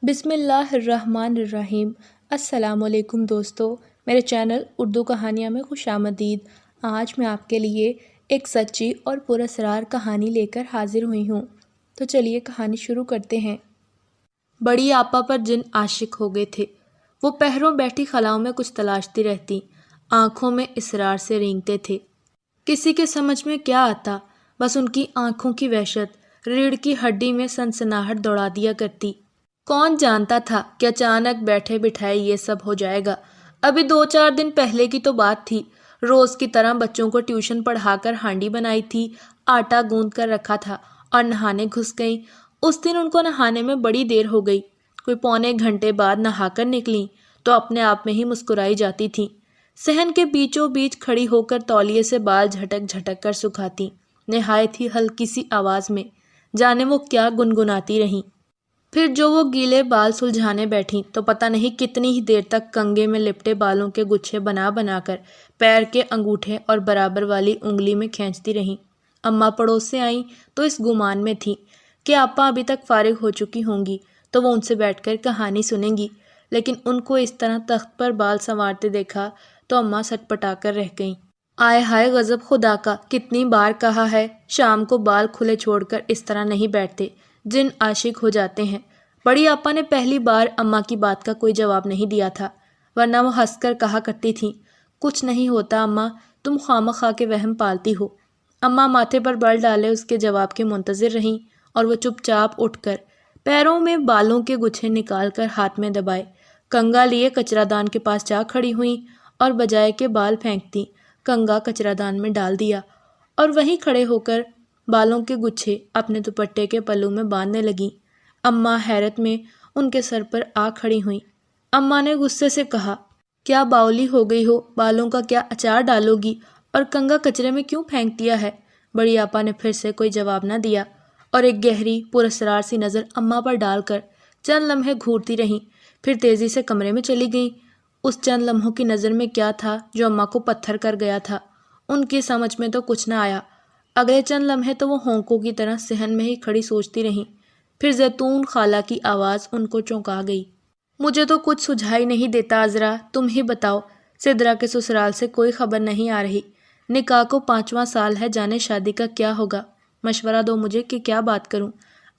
بسم اللہ الرحمن الرحیم۔ السلام علیکم دوستو، میرے چینل اردو کہانیاں میں خوش آمدید۔ آج میں آپ کے لیے ایک سچی اور پراسرار کہانی لے کر حاضر ہوئی ہوں، تو چلیے کہانی شروع کرتے ہیں۔ بڑی آپا پر جن عاشق ہو گئے تھے، وہ پہروں بیٹھی خلاؤں میں کچھ تلاشتی رہتی، آنکھوں میں اسرار سے رینگتے تھے۔ کسی کے سمجھ میں کیا آتا، بس ان کی آنکھوں کی وحشت ریڑھ کی ہڈی میں سنسناہٹ دوڑا دیا کرتی۔ کون جانتا تھا کہ اچانک بیٹھے بٹھائے یہ سب ہو جائے گا۔ ابھی 2-4 دن پہلے کی تو بات تھی، روز کی طرح بچوں کو ٹیوشن پڑھا کر ہانڈی بنائی تھی، آٹا گوندھ کر رکھا تھا اور نہانے گھس گئیں۔ اس دن ان کو نہانے میں بڑی دیر ہو گئی، کوئی 1.25 گھنٹے بعد نہا کر نکلیں تو اپنے آپ میں ہی مسکرائی جاتی تھیں۔ صحن کے بیچوں بیچ کھڑی ہو کر تولیے سے بال جھٹک جھٹک کر سکھاتی، نہایت ہی ہلکی سی آواز میں، جانے وہ کیا گنگناتی رہیں۔ پھر جو وہ گیلے بال سلجھانے بیٹھیں تو پتہ نہیں کتنی ہی دیر تک کنگھے میں لپٹے بالوں کے گچھے بنا بنا کر پیر کے انگوٹھے اور برابر والی انگلی میں کھینچتی رہیں۔ اماں پڑوس سے آئیں تو اس گمان میں تھیں کہ آپا ابھی تک فارغ ہو چکی ہوں گی تو وہ ان سے بیٹھ کر کہانی سنیں گی، لیکن ان کو اس طرح تخت پر بال سنوارتے دیکھا تو اماں سٹ پٹا کر رہ گئیں۔ آئے ہائے غضب خدا کا، کتنی بار کہا ہے شام کو بال کھلے چھوڑ کر اس طرح نہیں بیٹھتے، جن عاشق ہو جاتے ہیں۔ بڑی آپا نے پہلی بار اماں کی بات کا کوئی جواب نہیں دیا تھا، ورنہ وہ ہنس کر کہا کرتی تھیں، کچھ نہیں ہوتا اماں، تم خواہ کے وہم پالتی ہو۔ اماں ماتھے پر بل ڈالے اس کے جواب کے منتظر رہیں اور وہ چپ چاپ اٹھ کر پیروں میں بالوں کے گچھے نکال کر ہاتھ میں دبائے کنگا لیے کچرا دان کے پاس جا کھڑی ہوئیں اور بجائے کے بال پھینکتی کنگا کچرا دان میں ڈال دیا اور وہیں کھڑے ہو کر بالوں کے گچھے اپنے دوپٹے کے پلو میں باندھنے لگیں۔ اماں حیرت میں ان کے سر پر آ کھڑی ہوئیں۔ اماں نے غصے سے کہا، کیا باولی ہو گئی ہو، بالوں کا کیا اچار ڈالو گی اور کنگا کچرے میں کیوں پھینک دیا ہے؟ بڑی آپا نے پھر سے کوئی جواب نہ دیا اور ایک گہری پراسرار سی نظر اماں پر ڈال کر چند لمحے گھورتی رہیں، پھر تیزی سے کمرے میں چلی گئیں۔ اس چند لمحوں کی نظر میں کیا تھا جو اماں کو پتھر کر گیا تھا، ان کی سمجھ میں تو کچھ نہ آیا۔ اگلے چند لمحے تو وہ ہونکوں کی طرح صحن میں ہی کھڑی سوچتی رہیں، پھر زیتون خالہ کی آواز ان کو چونکا گئی۔ مجھے تو کچھ سجھائی نہیں دیتا عذرا، تم ہی بتاؤ، سدرا کے سسرال سے کوئی خبر نہیں آ رہی، نکاح کو 5واں سال ہے، جانے شادی کا کیا ہوگا، مشورہ دو مجھے کہ کیا بات کروں۔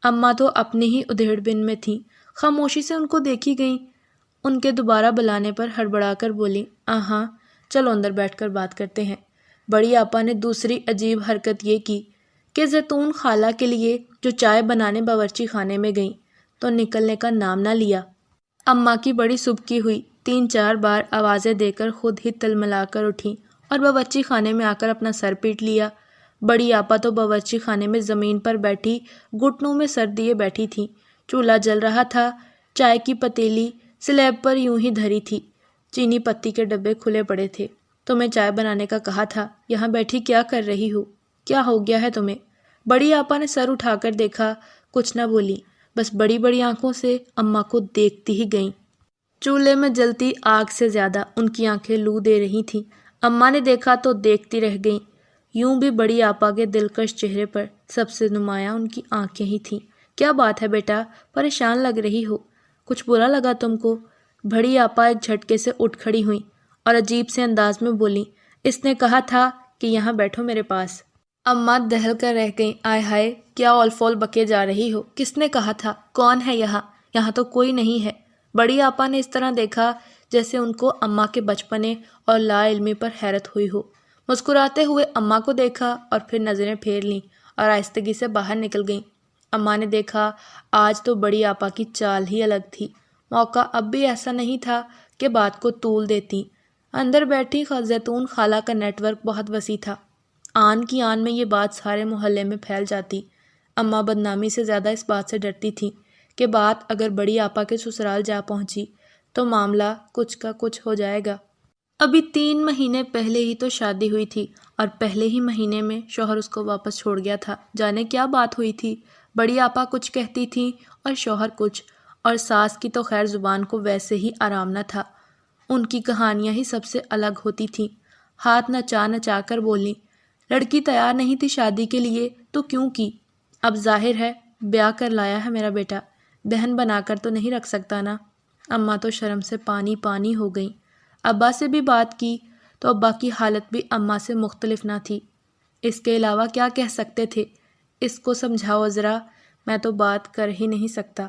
اماں تو اپنی ہی ادھیڑ بن میں تھیں، خاموشی سے ان کو دیکھی گئیں۔ ان کے دوبارہ بلانے پر ہڑبڑا کر بولیں، ہاں چلو اندر بیٹھ کر بات کرتے ہیں۔ بڑی آپا نے دوسری عجیب حرکت یہ کی کہ زیتون خالہ کے لیے جو چائے بنانے باورچی خانے میں گئیں تو نکلنے کا نام نہ لیا۔ اماں کی بڑی سبکی ہوئی، 3-4 بار آوازیں دے کر خود ہی تلملا کر اٹھیں اور باورچی خانے میں آ کر اپنا سر پیٹ لیا۔ بڑی آپا تو باورچی خانے میں زمین پر بیٹھی گھٹنوں میں سر دیے بیٹھی تھیں، چولہا جل رہا تھا، چائے کی پتیلی سلیب پر یوں ہی دھری تھی، چینی پتی کے ڈبے کھلے پڑے تھے۔ تمہیں چائے بنانے کا کہا تھا، یہاں بیٹھی کیا کر رہی ہو، کیا ہو گیا ہے تمہیں؟ بڑی آپا نے سر اٹھا کر دیکھا، کچھ نہ بولی، بس بڑی بڑی آنکھوں سے اماں کو دیکھتی ہی گئیں۔ چولہے میں جلتی آگ سے زیادہ ان کی آنکھیں لو دے رہی تھیں۔ اماں نے دیکھا تو دیکھتی رہ گئیں، یوں بھی بڑی آپا کے دلکش چہرے پر سب سے نمایاں ان کی آنکھیں ہی تھیں۔ کیا بات ہے بیٹا، پریشان لگ رہی ہو، کچھ برا لگا تم کو؟ بڑی آپا ایک جھٹکے سے اٹھ کھڑی ہوئیں اور عجیب سے انداز میں بولیں، اس نے کہا تھا کہ یہاں بیٹھو میرے پاس۔ اماں دہل کر رہ گئیں، آئے ہائے کیا اول فول بکے جا رہی ہو، کس نے کہا تھا، کون ہے یہاں؟ یہاں تو کوئی نہیں ہے۔ بڑی آپا نے اس طرح دیکھا جیسے ان کو اماں کے بچپنے اور لا علمی پر حیرت ہوئی ہو۔ مسکراتے ہوئے اماں کو دیکھا اور پھر نظریں پھیر لیں اور آہستگی سے باہر نکل گئیں۔ اماں نے دیکھا آج تو بڑی آپا کی چال ہی الگ تھی، موقع اب بھی ایسا نہیں تھا کہ بات کو طول دیتی۔ اندر بیٹھی زیتون خالہ کا نیٹ ورک بہت وسیع تھا، آن کی آن میں یہ بات سارے محلے میں پھیل جاتی۔ اماں بدنامی سے زیادہ اس بات سے ڈرتی تھیں کہ بات اگر بڑی آپا کے سسرال جا پہنچی تو معاملہ کچھ کا کچھ ہو جائے گا۔ ابھی 3 مہینے پہلے ہی تو شادی ہوئی تھی اور پہلے ہی مہینے میں شوہر اس کو واپس چھوڑ گیا تھا۔ جانے کیا بات ہوئی تھی، بڑی آپا کچھ کہتی تھیں اور شوہر کچھ، اور ساس کی تو خیر زبان کو ویسے ہی آرام نہ تھا، ان کی کہانیاں ہی سب سے الگ ہوتی تھیں۔ ہاتھ نچا کر بولیں، لڑکی تیار نہیں تھی شادی کے لیے تو کیوں کی؟ اب ظاہر ہے بیاہ کر لایا ہے میرا بیٹا، بہن بنا کر تو نہیں رکھ سکتا نا۔ اماں تو شرم سے پانی پانی ہو گئیں۔ ابا سے بھی بات کی تو ابا کی حالت بھی اماں سے مختلف نہ تھی۔ اس کے علاوہ کیا کہہ سکتے تھے؟ اس کو سمجھاؤ ذرا، میں تو بات کر ہی نہیں سکتا۔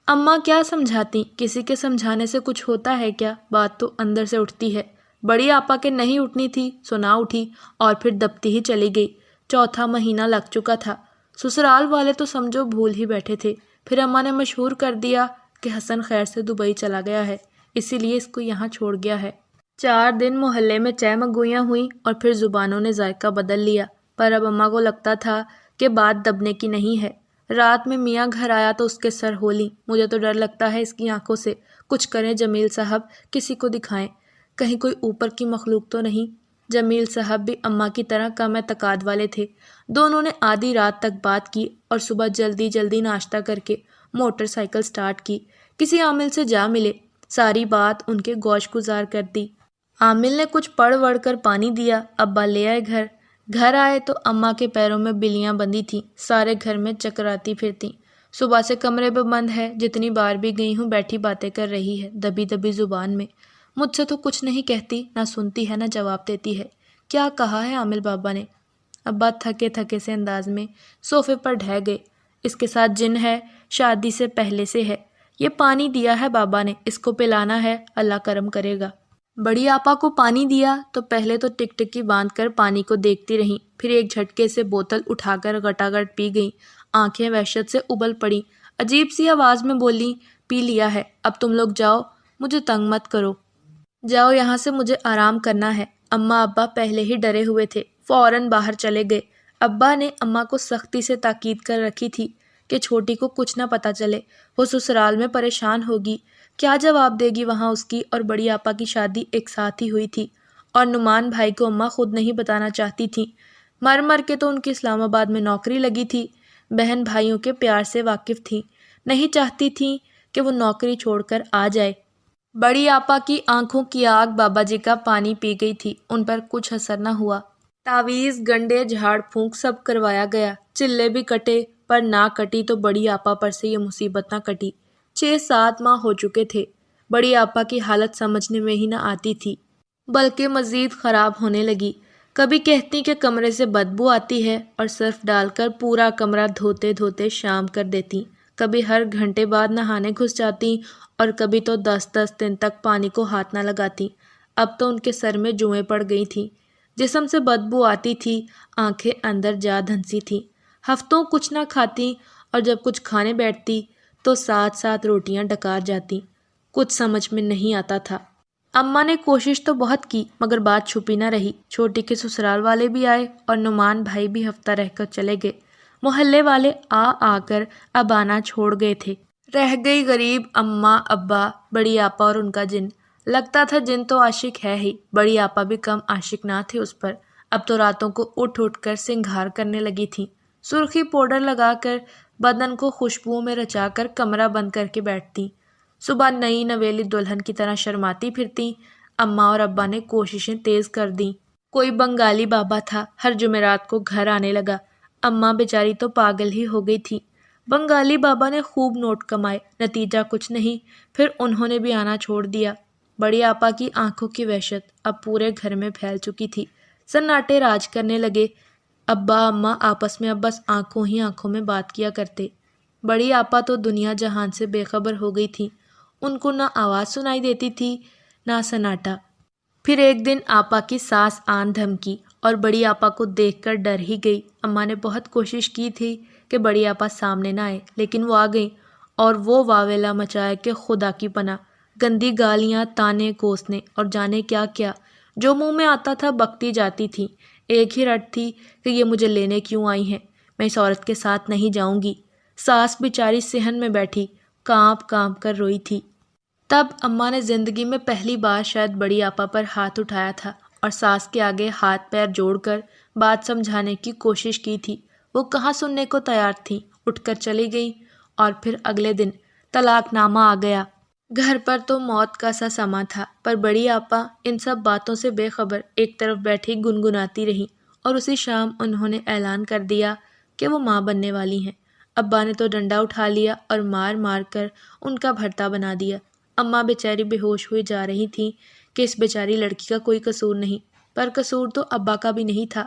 اماں کیا سمجھاتی؟ کسی کے سمجھانے سے کچھ ہوتا ہے کیا؟ بات تو اندر سے اٹھتی ہے۔ بڑی آپا کے نہیں اٹھنی تھی سو نہ اٹھی اور پھر دبتی ہی چلی گئی۔ چوتھا مہینہ لگ چکا تھا۔ سسرال والے تو سمجھو بھول ہی بیٹھے تھے۔ پھر اماں نے مشہور کر دیا کہ حسن خیر سے دبئی چلا گیا ہے، اسی لیے اس کو یہاں چھوڑ گیا ہے۔ 4 دن محلے میں چہ مگویاں ہوئیں اور پھر زبانوں نے ذائقہ بدل لیا، پر اب اماں کو لگتا تھا کہ بات دبنے کی نہیں ہے۔ رات میں میاں گھر آیا تو اس کے سر ہولی۔ مجھے تو ڈر لگتا ہے اس کی آنکھوں سے۔ کچھ کریں جمیل صاحب، کسی کو دکھائیں، کہیں کوئی اوپر کی مخلوق تو نہیں۔ جمیل صاحب بھی اماں کی طرح کم اعتقاد والے تھے۔ دونوں نے آدھی رات تک بات کی اور صبح جلدی جلدی ناشتہ کر کے موٹر سائیکل سٹارٹ کی۔ کسی عامل سے جا ملے، ساری بات ان کے گوش گزار کر دی۔ عامل نے کچھ پڑھ وڑھ کر پانی دیا، ابا لے آئے گھر آئے تو اماں کے پیروں میں بلیاں بندھی تھیں، سارے گھر میں چکراتی پھرتیں۔ صبح سے کمرے میں بند ہے، جتنی بار بھی گئی ہوں بیٹھی باتیں کر رہی ہے، دبی دبی زبان میں۔ مجھ سے تو کچھ نہیں کہتی، نہ سنتی ہے نہ جواب دیتی ہے۔ کیا کہا ہے عامل بابا نے؟ ابا تھکے تھکے سے انداز میں صوفے پر ڈھہ گئے۔ اس کے ساتھ جن ہے، شادی سے پہلے سے ہے۔ یہ پانی دیا ہے بابا نے، اس کو پلانا ہے، اللہ کرم کرے گا۔ بڑی آپا کو پانی دیا تو پہلے تو ٹک ٹکی باندھ کر پانی کو دیکھتی رہیں، پھر ایک جھٹکے سے بوتل اٹھا کر گٹاگٹ پی گئیں۔ آنکھیں وحشت سے ابل پڑیں، عجیب سی آواز میں بولیں، پی لیا ہے، اب تم لوگ جاؤ، مجھے تنگ مت کرو۔ جاؤ یہاں سے، مجھے آرام کرنا ہے۔ اماں ابا پہلے ہی ڈرے ہوئے تھے، فوراً باہر چلے گئے۔ ابا نے اماں کو سختی سے تاکید کر رکھی تھی کہ چھوٹی کو کچھ نہ پتہ چلے، وہ سسرال میں پریشان ہوگی، کیا جواب دے گی وہاں اس کی اور بڑی آپا کی شادی ایک ساتھ ہی ہوئی تھی، اور نعمان بھائی کو اماں خود نہیں بتانا چاہتی تھیں۔ مر مر کے تو ان کی اسلام آباد میں نوکری لگی تھی، بہن بھائیوں کے پیار سے واقف تھیں، نہیں چاہتی تھیں کہ وہ نوکری چھوڑ کر آ جائے۔ بڑی آپا کی آنکھوں کی آگ بابا جی کا پانی پی گئی تھی، ان پر کچھ اثر نہ ہوا۔ تعویذ، گنڈے، جھاڑ پھونک سب کروایا گیا، چلے بھی کٹے، پر نہ کٹی تو بڑی آپا پر سے یہ مصیبت نہ کٹی۔ 6-7 ماہ ہو چکے تھے، بڑی آپا کی حالت سمجھنے میں ہی نہ آتی تھی، بلکہ مزید خراب ہونے لگی۔ کبھی کہتی کہ کمرے سے بدبو آتی ہے اور صرف ڈال کر پورا کمرہ دھوتے دھوتے شام کر دیتی، کبھی ہر گھنٹے بعد نہانے گھس جاتی اور کبھی تو 10 دن تک پانی کو ہاتھ نہ لگاتی۔ اب تو ان کے سر میں جوئیں پڑ گئی تھیں، جسم سے بدبو آتی تھی، آنکھیں اندر جا دھنسی تھیں، ہفتوں کچھ نہ کھاتی اور جب کچھ کھانے بیٹھتی تو 7 روٹیاں ڈکار جاتی۔ کچھ سمجھ میں نہیں آتا تھا۔ اماں نے کوشش تو بہت کی مگر بات چھپی نہ رہی۔ چھوٹی کے سسرال والے بھی آئے اور نعمان بھائی بھی ہفتہ رہ کر چلے گئے۔ محلے والے آ کر اب آنا چھوڑ گئے تھے۔ رہ گئی غریب اماں، ابا، بڑی آپا اور ان کا جن۔ لگتا تھا جن تو عاشق ہے ہی، بڑی آپا بھی کم عاشق نہ تھے اس پر۔ اب تو راتوں کو اٹھ کر سنگھار کرنے لگی تھیں، سرخی پاؤڈر لگا کر، بدن کو خوشبوؤں میں رچا کر کمرہ بند کر کے بیٹھتی، صبح نئی نویلی دلہن کی طرح شرماتی پھرتی۔ اماں اور ابا نے کوششیں تیز کر دیں۔ کوئی بنگالی بابا تھا، ہر جمعرات کو گھر آنے لگا۔ اماں بیچاری تو پاگل ہی ہو گئی تھی۔ بنگالی بابا نے خوب نوٹ کمائے، نتیجہ کچھ نہیں، پھر انہوں نے بھی آنا چھوڑ دیا۔ بڑی آپا کی آنکھوں کی وحشت اب پورے گھر میں پھیل چکی تھی، سناٹے راج کرنے لگے۔ ابا اماں آپس میں اب بس آنکھوں ہی آنکھوں میں بات کیا کرتے۔ بڑی آپا تو دنیا جہان سے بے خبر ہو گئی تھی، ان کو نہ آواز سنائی دیتی تھی نہ سناٹا۔ پھر ایک دن آپا کی ساس آن دھمکی اور بڑی آپا کو دیکھ کر ڈر ہی گئی۔ اماں نے بہت کوشش کی تھی کہ بڑی آپا سامنے نہ آئے، لیکن وہ آ گئیں اور وہ واویلا مچایا کہ خدا کی پناہ، گندی گالیاں، تانے، کوسنے اور جانے کیا کیا، جو منہ میں آتا تھا بکتی جاتی تھیں۔ ایک ہی رٹ تھی کہ یہ مجھے لینے کیوں آئی ہیں، میں اس عورت کے ساتھ نہیں جاؤں گی۔ ساس بیچاری صحن میں بیٹھی کانپ کانپ کر روئی تھی۔ تب اماں نے زندگی میں پہلی بار شاید بڑی آپا پر ہاتھ اٹھایا تھا اور ساس کے آگے ہاتھ پیر جوڑ کر بات سمجھانے کی کوشش کی تھی۔ وہ کہاں سننے کو تیار تھیں، اٹھ کر چلی گئیں اور پھر اگلے دن طلاق نامہ آ گیا۔ گھر پر تو موت کا سا سما تھا، پر بڑی آپا ان سب باتوں سے بے خبر ایک طرف بیٹھی گنگناتی رہیں اور اسی شام انہوں نے اعلان کر دیا کہ وہ ماں بننے والی ہیں۔ ابا نے تو ڈنڈا اٹھا لیا اور مار مار کر ان کا بھرتا بنا دیا۔ اماں بیچاری بے ہوش ہوئی جا رہی تھیں کہ اس بیچاری لڑکی کا کوئی قصور نہیں، پر قصور تو ابا کا بھی نہیں تھا۔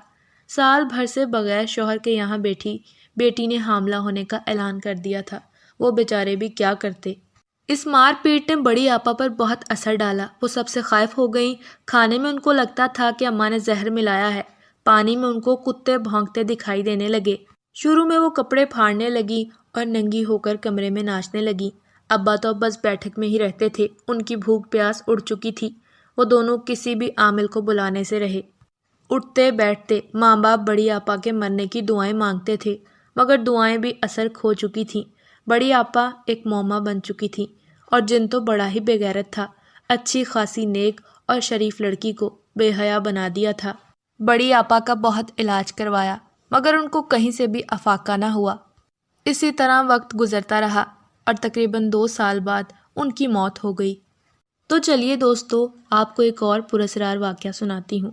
سال بھر سے بغیر شوہر کے یہاں بیٹھی بیٹی نے حاملہ ہونے کا اعلان کر دیا تھا، وہ بیچارے بھی کیا کرتے۔ اس مار پیٹ نے بڑی آپا پر بہت اثر ڈالا، وہ سب سے خائف ہو گئیں۔ کھانے میں ان کو لگتا تھا کہ اماں نے زہر ملایا ہے، پانی میں ان کو کتے بھونکتے دکھائی دینے لگے۔ شروع میں وہ کپڑے پھاڑنے لگی اور ننگی ہو کر کمرے میں ناچنے لگی۔ ابا تو بس بیٹھک میں ہی رہتے تھے، ان کی بھوک پیاس اڑ چکی تھی، وہ دونوں کسی بھی عامل کو بلانے سے رہے۔ اٹھتے بیٹھتے ماں باپ بڑی آپا کے مرنے کی دعائیں مانگتے تھے، مگر دعائیں بھی اثر کھو چکی تھیں۔ بڑی آپا ایک موما بن چکی تھی اور جن تو بڑا ہی بے غیرت تھا، اچھی خاصی نیک اور شریف لڑکی کو بے حیا بنا دیا تھا۔ بڑی آپا کا بہت علاج کروایا مگر ان کو کہیں سے بھی افاقہ نہ ہوا۔ اسی طرح وقت گزرتا رہا اور تقریباً 2 سال بعد ان کی موت ہو گئی۔ تو چلیے دوستو، آپ کو ایک اور پراسرار واقعہ سناتی ہوں۔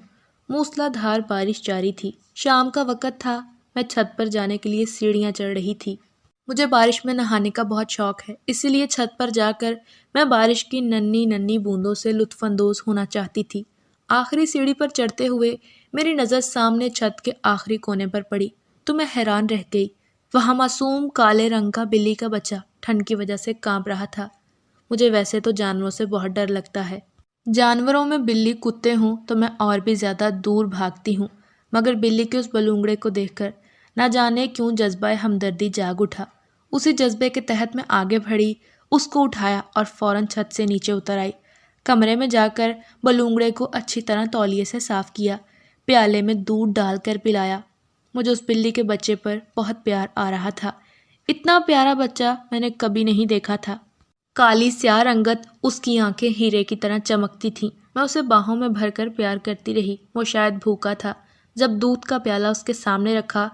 موسلا دھار بارش جاری تھی، شام کا وقت تھا، میں چھت پر جانے کے لیے سیڑھیاں چڑھ رہی تھی۔ مجھے بارش میں نہانے کا بہت شوق ہے، اسی لیے چھت پر جا کر میں بارش کی ننھی ننھی بوندوں سے لطف اندوز ہونا چاہتی تھی۔ آخری سیڑھی پر چڑھتے ہوئے میری نظر سامنے چھت کے آخری کونے پر پڑی تو میں حیران رہ گئی۔ وہاں معصوم کالے رنگ کا بلی کا بچہ ٹھنڈ کی وجہ سے کانپ رہا تھا۔ مجھے ویسے تو جانوروں سے بہت ڈر لگتا ہے، جانوروں میں بلی کتے ہوں تو میں اور بھی زیادہ دور بھاگتی ہوں، مگر بلی کے اس بلونگڑے کو دیکھ کر نہ جانے کیوں جذبہ ہمدردی جاگ اٹھا۔ اسی جذبے کے تحت میں آگے بڑھی، اس کو اٹھایا اور فوراً چھت سے نیچے اتر آئی۔ کمرے میں جا کر بلونگڑے کو اچھی طرح تولیے سے صاف کیا، پیالے میں دودھ ڈال کر پلایا۔ مجھے اس بلی کے بچے پر بہت پیار آ رہا تھا، اتنا پیارا بچہ میں نے کبھی نہیں دیکھا تھا۔ کالی سیاہ رنگت، اس کی آنکھیں ہیرے کی طرح چمکتی تھیں۔ میں اسے باہوں میں بھر کر پیار کرتی رہی۔ وہ شاید بھوکا تھا۔ جب دودھ کا پیالہ اس کے سامنے رکھا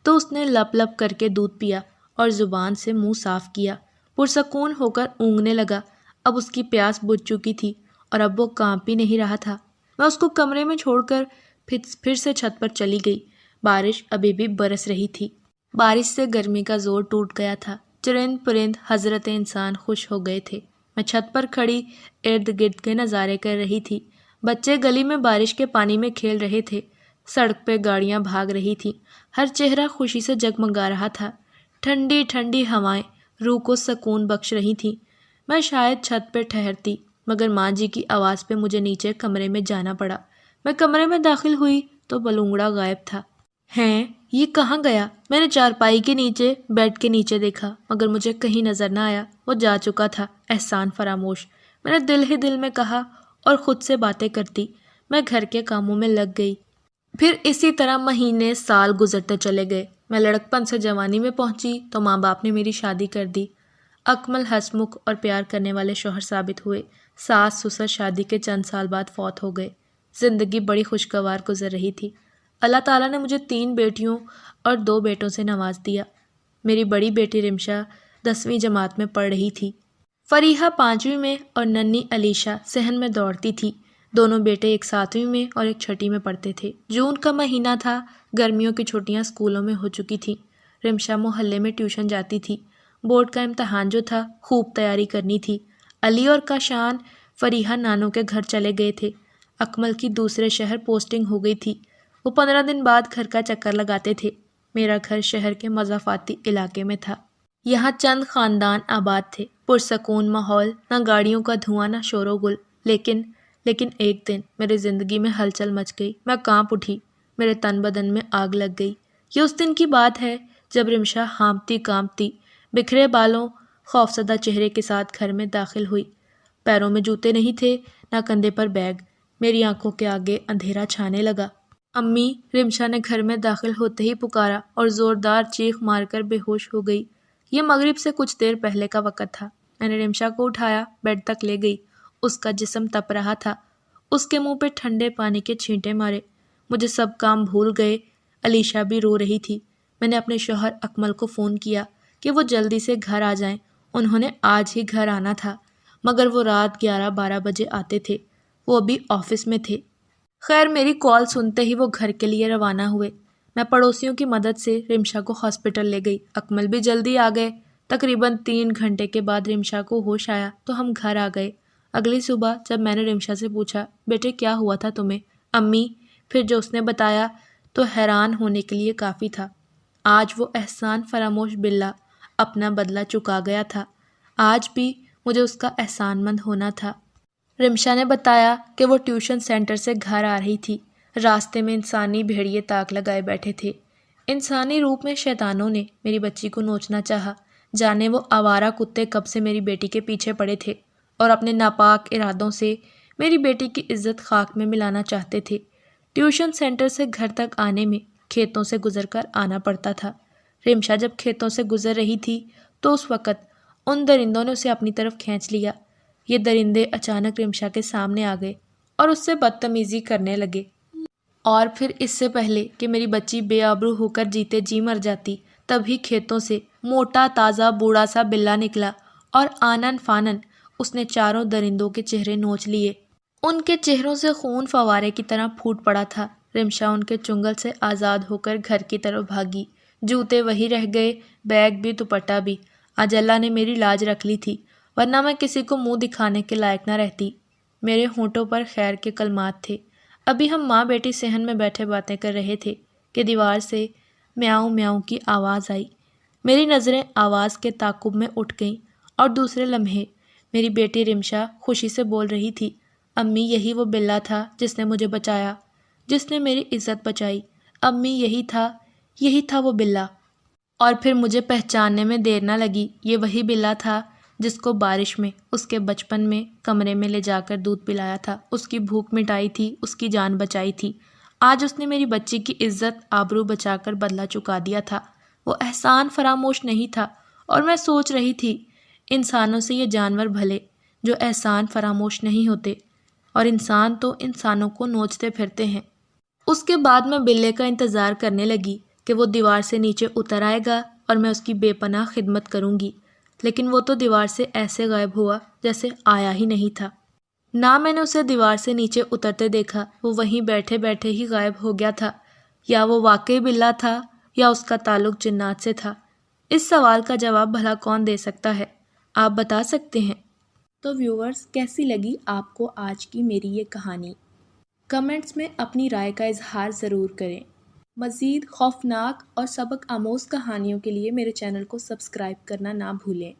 تو اس نے لپ لپ کر کے دودھ پیا اور زبان سے منہ صاف کیا، پرسکون ہو کر اونگنے لگا۔ اب اس کی پیاس بجھ چکی تھی اور اب وہ کانپ بھی نہیں رہا تھا۔ میں اس کو کمرے میں چھوڑ کر پھر سے چھت پر چلی گئی۔ بارش ابھی بھی برس رہی تھی۔ بارش سے گرمی کا زور ٹوٹ گیا تھا، چرند پرند حضرت انسان خوش ہو گئے تھے۔ میں چھت پر کھڑی ارد گرد کے نظارے کر رہی تھی۔ بچے گلی میں بارش کے پانی میں کھیل رہے تھے، سڑک پہ گاڑیاں بھاگ رہی تھیں، ہر چہرہ خوشی سے جگمگا رہا تھا۔ ٹھنڈی ٹھنڈی ہوائیں روح کو سکون بخش رہی تھیں۔ میں شاید چھت پہ ٹھہرتی، مگر ماں جی کی آواز پہ مجھے نیچے کمرے میں جانا پڑا۔ میں کمرے میں داخل ہوئی تو بلونگڑا غائب تھا۔ ہیں، یہ کہاں گیا؟ میں نے چارپائی کے نیچے، بیڈ کے نیچے دیکھا، مگر مجھے کہیں نظر نہ آیا۔ وہ جا چکا تھا، احسان فراموش، میں نے دل ہی دل میں کہا اور خود سے باتیں کرتی۔ میں گھر کے کاموں میں لگ گئی۔ پھر اسی طرح مہینے سال گزرتے چلے گئے۔ میں لڑکپن سے جوانی میں پہنچی تو ماں باپ نے میری شادی کر دی۔ اکمل ہسمکھ اور پیار کرنے والے شوہر ثابت ہوئے۔ ساس سسر شادی کے چند سال بعد فوت ہو گئے۔ زندگی بڑی خوشگوار گزر رہی تھی۔ اللہ تعالیٰ نے مجھے 3 بیٹیوں اور 2 بیٹوں سے نواز دیا۔ میری بڑی بیٹی رمشا 10ویں جماعت میں پڑھ رہی تھی، فریحہ 5ویں میں اور ننھی علیشا صحن میں دوڑتی تھی۔ دونوں بیٹے ایک 7ویں میں اور ایک 6ٹھی میں پڑھتے تھے۔ جون کا مہینہ تھا، گرمیوں کی چھٹیاں اسکولوں میں ہو چکی تھیں۔ رمشا محلے میں ٹیوشن جاتی تھی۔ بورڈ کا امتحان جو تھا، خوب تیاری کرنی تھی۔ علی اور کاشان فریحہ نانوں کے گھر چلے گئے تھے۔ اکمل کی دوسرے شہر پوسٹنگ ہو گئی تھی۔ وہ 15 دن بعد گھر کا چکر لگاتے تھے۔ میرا گھر شہر کے مضافاتی علاقے میں تھا۔ یہاں چند خاندان آباد تھے، پرسکون ماحول، نہ گاڑیوں کا دھواں نہ شور و گل۔ لیکن ایک دن میری زندگی میں ہلچل مچ گئی۔ میں کانپ اٹھی، میرے تن بدن میں آگ لگ گئی۔ یہ اس دن کی بات ہے جب رمشا ہانپتی کانپتی، بکھرے بالوں، خوفزدہ چہرے کے ساتھ گھر میں داخل ہوئی۔ پیروں میں جوتے نہیں تھے، نہ کندھے پر بیگ۔ میری آنکھوں کے آگے اندھیرا چھانے لگا۔ امی! رمشا نے گھر میں داخل ہوتے ہی پکارا اور زوردار چیخ مار کر بے ہوش ہو گئی۔ یہ مغرب سے کچھ دیر پہلے کا وقت تھا۔ میں نے رمشا کو اٹھایا، بیڈ تک لے گئی۔ اس کا جسم تپ رہا تھا۔ اس کے منہ پہ ٹھنڈے پانی کے چھینٹے مارے۔ مجھے سب کام بھول گئے۔ علیشا بھی رو رہی تھی۔ میں نے اپنے شوہر اکمل کو فون کیا کہ وہ جلدی سے گھر آ جائیں۔ انہوں نے آج ہی گھر آنا تھا، مگر وہ رات 11-12 بجے آتے تھے۔ وہ ابھی آفس میں تھے۔ خیر، میری کال سنتے ہی وہ گھر کے لیے روانہ ہوئے۔ میں پڑوسیوں کی مدد سے رمشا کو ہاسپٹل لے گئی۔ اکمل بھی جلدی آ گئے۔ تقریباً 3 گھنٹے کے بعد رمشا کو ہوش آیا تو ہم گھر آ گئے۔ اگلی صبح جب میں نے رمشا سے پوچھا بیٹے کیا ہوا تھا تمہیں، امی پھر جو اس نے بتایا تو حیران ہونے کے لیے کافی تھا۔ آج وہ احسان فراموش بلّا اپنا بدلہ چکا گیا تھا۔ آج بھی مجھے اس کا احسان مند ہونا تھا۔ رمشا نے بتایا کہ وہ ٹیوشن سینٹر سے گھر آ رہی تھی۔ راستے میں انسانی بھیڑیے تاک لگائے بیٹھے تھے۔ انسانی روپ میں شیطانوں نے میری بچی کو نوچنا چاہا۔ جانے وہ آوارہ کتے کب سے میری بیٹی کے پیچھے پڑے تھے اور اپنے ناپاک ارادوں سے میری بیٹی کی عزت خاک میں ملانا چاہتے تھے۔ ٹیوشن سینٹر سے گھر تک آنے میں کھیتوں سے گزر کر آنا پڑتا تھا۔ رمشا جب کھیتوں سے گزر رہی تھی تو اس وقت ان درندوں نے اسے اپنی طرف کھینچ لیا۔ یہ درندے اچانک رمشا کے سامنے آ گئے اور اس سے بدتمیزی کرنے لگے، اور پھر اس سے پہلے کہ میری بچی بے آبرو ہو کر جیتے جی مر جاتی تبھی کھیتوں سے موٹا تازہ بوڑھا سا بلّا نکلا اور آنن فانن اس نے چاروں درندوں کے چہرے نوچ لیے۔ ان کے چہروں سے خون فوارے کی طرح پھوٹ پڑا تھا۔ رمشا ان کے چنگل سے آزاد ہو کر گھر کی طرف بھاگی۔ جوتے وہی رہ گئے، بیگ بھی دوپٹہ بھی۔ آج اللہ نے میری لاج رکھ لی تھی، ورنہ میں کسی کو منہ دکھانے کے لائق نہ رہتی۔ میرے ہونٹوں پر خیر کے کلمات تھے۔ ابھی ہم ماں بیٹی صحن میں بیٹھے باتیں کر رہے تھے کہ دیوار سے میاؤں میاؤں کی آواز آئی۔ میری نظریں آواز کے تعاقب میں اٹھ گئیں اور دوسرے لمحے میری بیٹی رمشا خوشی سے بول رہی تھی امی یہی وہ بلّا تھا جس نے مجھے بچایا، جس نے میری عزت بچائی۔ امی یہی تھا وہ بلّا۔ اور پھر مجھے پہچاننے میں دیر نہ لگی۔ یہ وہی بلّا تھا جس کو بارش میں اس کے بچپن میں کمرے میں لے جا کر دودھ پلایا تھا، اس کی بھوک مٹائی تھی، اس کی جان بچائی تھی۔ آج اس نے میری بچی کی عزت آبرو بچا کر بدلہ چکا دیا تھا۔ وہ احسان فراموش نہیں تھا، اور میں سوچ رہی تھی انسانوں سے یہ جانور بھلے جو احسان فراموش نہیں ہوتے، اور انسان تو انسانوں کو نوچتے پھرتے ہیں۔ اس کے بعد میں بلے کا انتظار کرنے لگی کہ وہ دیوار سے نیچے اتر آئے گا اور میں اس کی بے پناہ خدمت کروں گی، لیکن وہ تو دیوار سے ایسے غائب ہوا جیسے آیا ہی نہیں تھا۔ نہ میں نے اسے دیوار سے نیچے اترتے دیکھا، وہ وہیں بیٹھے بیٹھے ہی غائب ہو گیا تھا۔ یا وہ واقعی بلّا تھا یا اس کا تعلق جنات سے تھا؟ اس سوال کا جواب بھلا کون دے سکتا ہے؟ آپ بتا سکتے ہیں؟ تو ویورز، کیسی لگی آپ کو آج کی میری یہ کہانی؟ کمنٹس میں اپنی رائے کا اظہار ضرور کریں۔ مزید خوفناک اور سبق آموز کہانیوں کے لیے میرے چینل کو سبسکرائب کرنا نہ بھولیں۔